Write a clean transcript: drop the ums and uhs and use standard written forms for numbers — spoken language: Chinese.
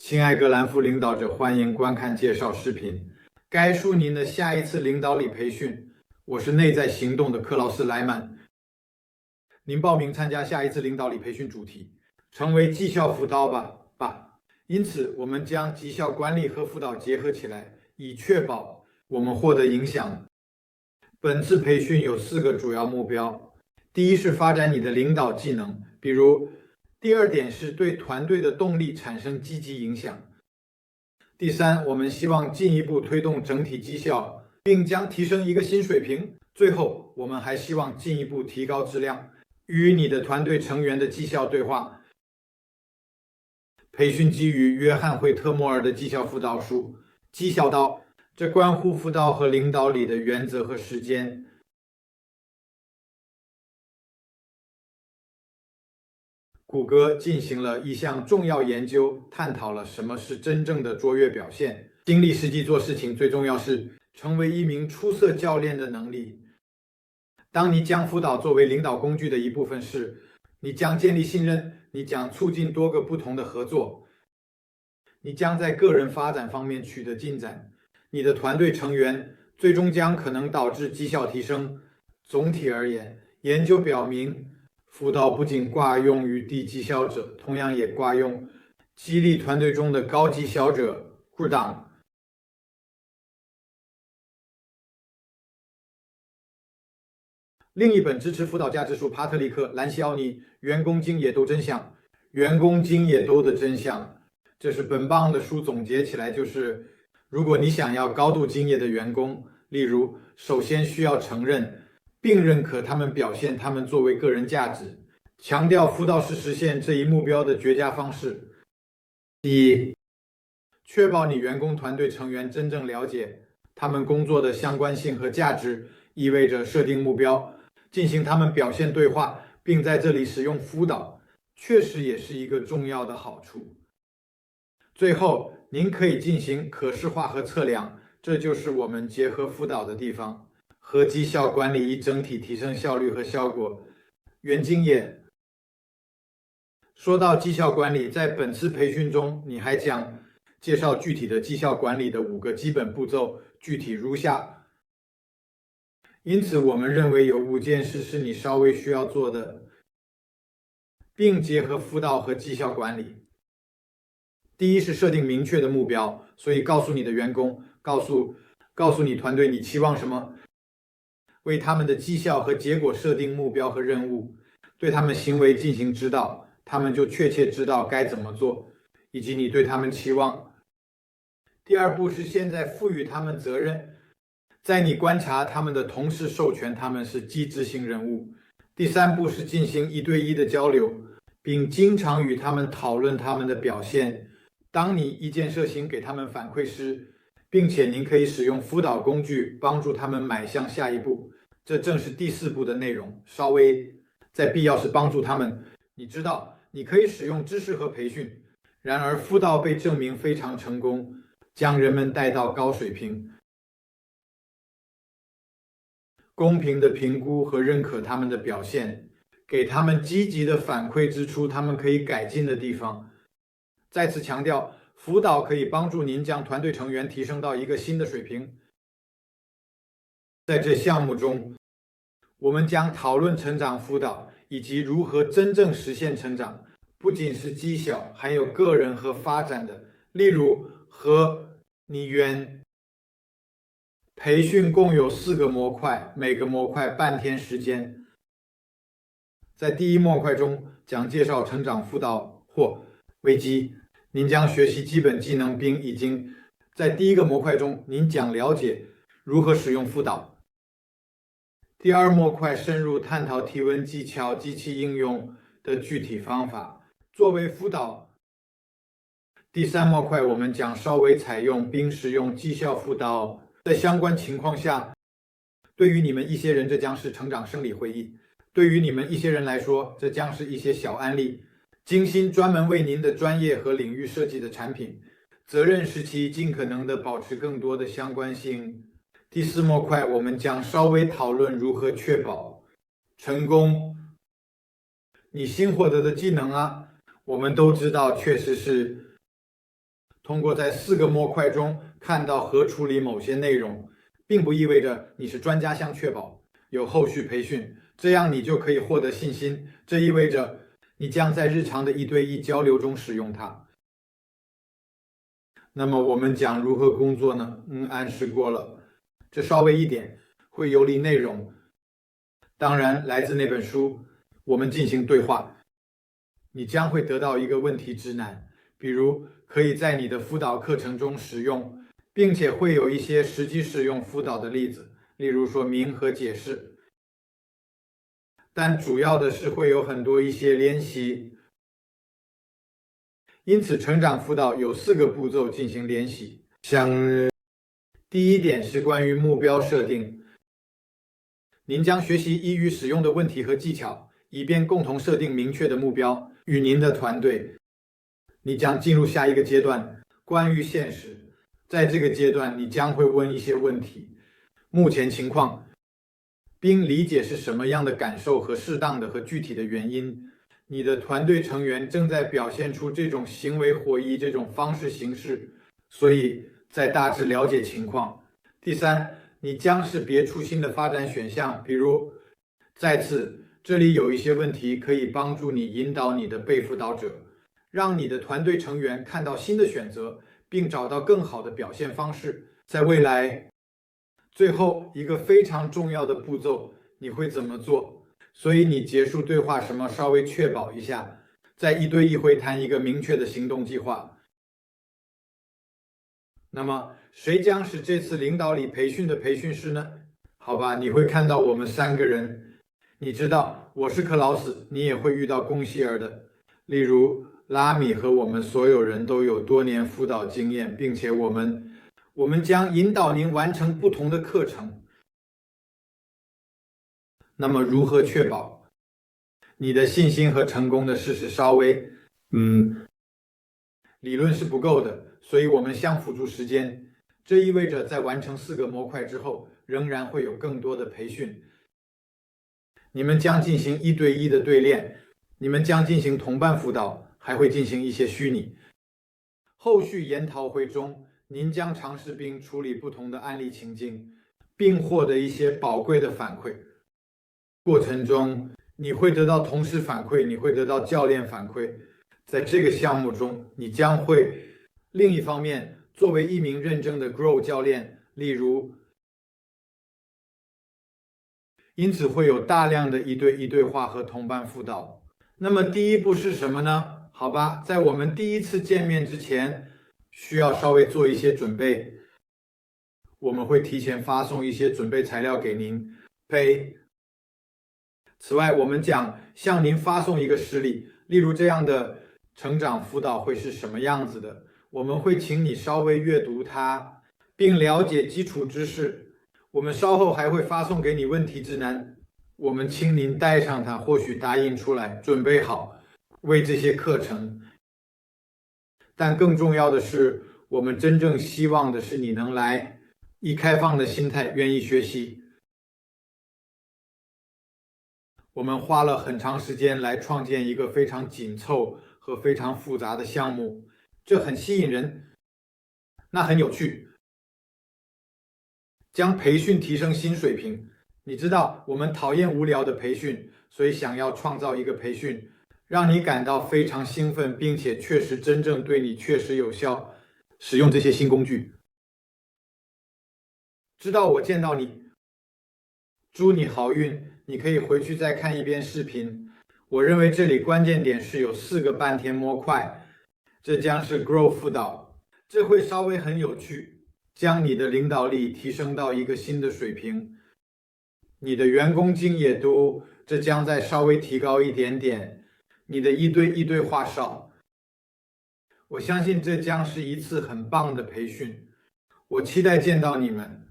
亲爱格兰夫领导者，欢迎观看介绍视频。该书您的下一次领导力培训。我是内在行动的克劳斯·莱曼。您报名参加下一次领导力培训主题，成为绩效辅导吧。因此，我们将绩效管理和辅导结合起来，以确保我们获得影响。本次培训有4个主要目标：第一是发展你的领导技能，比如第二点是对团队的动力产生积极影响。第三，我们希望进一步推动整体绩效，并将提升一个新水平。最后，我们还希望进一步提高质量，与你的团队成员的绩效对话。培训基于约翰·惠特莫尔的绩效辅导书，绩效刀，这关乎辅导和领导力的原则和时间。谷歌进行了一项重要研究，探讨了什么是真正的卓越表现。经历实际做事情，最重要是成为一名出色教练的能力。当你将辅导作为领导工具的一部分时，你将建立信任，你将促进多个不同的合作，你将在个人发展方面取得进展，你的团队成员最终将可能导致绩效提升。总体而言，研究表明，辅导不仅挂用于低绩效者，同样也挂用激励团队中的高绩效者。cool down。另一本支持辅导价值书，帕特里克·兰西奥尼《员工京野斗真相》。员工京野斗的真相，这是本棒的书总结起来就是：如果你想要高度敬业的员工，例如，首先需要承认并认可他们表现他们作为个人价值，强调辅导是实现这一目标的绝佳方式。第一，确保你员工团队成员真正了解他们工作的相关性和价值，意味着设定目标，进行他们表现对话，并在这里使用辅导，确实也是一个重要的好处。最后，您可以进行可视化和测量，这就是我们结合辅导的地方，和绩效管理一整体提升效率和效果。原经验。说到绩效管理，在本次培训中，你还将介绍具体的绩效管理的5个基本步骤，具体如下。因此，我们认为有5件事是你稍微需要做的，并结合辅导和绩效管理。第一是设定明确的目标，所以告诉你的员工，告诉你团队你期望什么，为他们的绩效和结果设定目标和任务，对他们行为进行指导，他们就确切知道该怎么做，以及你对他们期望。第二步是现在赋予他们责任，在你观察他们的同时授权他们是机制性人物。第三步是进行1对1的交流，并经常与他们讨论他们的表现。当你一件事情给他们反馈时，并且您可以使用辅导工具帮助他们迈向下一步，这正是第4步的内容。稍微在必要时帮助他们。你知道，你可以使用知识和培训，然而辅导被证明非常成功，将人们带到高水平。公平的评估和认可他们的表现，给他们积极的反馈，指出他们可以改进的地方。再次强调，辅导可以帮助您将团队成员提升到一个新的水平。在这项目中，我们将讨论成长辅导以及如何真正实现成长，不仅是绩效，还有个人和发展的。例如，和你培训共有4个模块，每个模块半天时间。在第1模块中将介绍成长辅导或危机，您将学习基本技能，并已经在第1个模块中，您将了解如何使用辅导。第2模块深入探讨提问技巧及其应用的具体方法，作为辅导。第3模块我们将稍微采用并使用绩效辅导。在相关情况下，对于你们一些人，这将是成长生理会议；对于你们一些人来说，这将是一些小案例，精心专门为您的专业和领域设计的产品。责任时期尽可能的保持更多的相关性。第4模块我们将稍微讨论如何确保成功。你新获得的技能啊，我们都知道确实是通过在4个模块中看到和处理某些内容，并不意味着你是专家项确保，有后续培训，这样你就可以获得信心。这意味着你将在日常的1对1交流中使用它。那么我们讲如何工作呢？暗示过了，这稍微一点会游离内容。当然，来自那本书，我们进行对话，你将会得到一个问题指南，比如可以在你的辅导课程中使用，并且会有一些实际使用辅导的例子，例如说明和解释。但主要的是会有很多一些练习。因此，成长辅导有4个步骤进行练习。第一点是关于目标设定，您将学习易于使用的问题和技巧，以便共同设定明确的目标。与您的团队，你将进入下一个阶段，关于现实。在这个阶段，你将会问一些问题，目前情况，并理解是什么样的感受和适当的和具体的原因。你的团队成员正在表现出这种行为或以这种方式行事，所以在大致了解情况。第三，你将是别出新的发展选项，比如，再次，这里有一些问题可以帮助你引导你的被辅导者，让你的团队成员看到新的选择，并找到更好的表现方式。在未来，最后一个非常重要的步骤，你会怎么做？所以你结束对话什么稍微确保一下，在1对1会谈一个明确的行动计划。那么谁将是这次领导力培训的培训师呢？好吧，你会看到我们3个人。你知道我是克劳斯，你也会遇到贡希尔的。例如拉米和我们所有人都有多年辅导经验，并且我们将引导您完成不同的课程。那么如何确保你的信心和成功的事实稍微理论是不够的，所以我们相辅助时间。这意味着在完成4个模块之后，仍然会有更多的培训。你们将进行1对1的对练，你们将进行同伴辅导，还会进行一些虚拟。后续研讨会中，您将尝试并处理不同的案例情境，并获得一些宝贵的反馈。过程中，你会得到同事反馈，你会得到教练反馈。在这个项目中，你将会另一方面作为一名认证的 Grow 教练，例如，因此会有大量的1对1对话和同伴辅导。那么第一步是什么呢？好吧，在我们第一次见面之前，需要稍微做一些准备。我们会提前发送一些准备材料给您。此外，我们将向您发送一个实例，例如这样的成长辅导会是什么样子的。我们会请你稍微阅读它，并了解基础知识。我们稍后还会发送给你问题指南。我们请您带上它，或许打印出来，准备好为这些课程。但更重要的是，我们真正希望的是你能来，以开放的心态，愿意学习。我们花了很长时间来创建一个非常紧凑和非常复杂的项目，这很吸引人，那很有趣。将培训提升新水平。你知道，我们讨厌无聊的培训，所以想要创造一个培训，让你感到非常兴奋，并且确实真正对你确实有效。使用这些新工具。知道我见到你，祝你好运。你可以回去再看一遍视频。我认为这里关键点是有4个半天模块，这将是 Grow 辅导，这会稍微很有趣，将你的领导力提升到一个新的水平。你的员工经验度，这将再稍微提高一点点。你的1对1对话少。我相信这将是一次很棒的培训。我期待见到你们。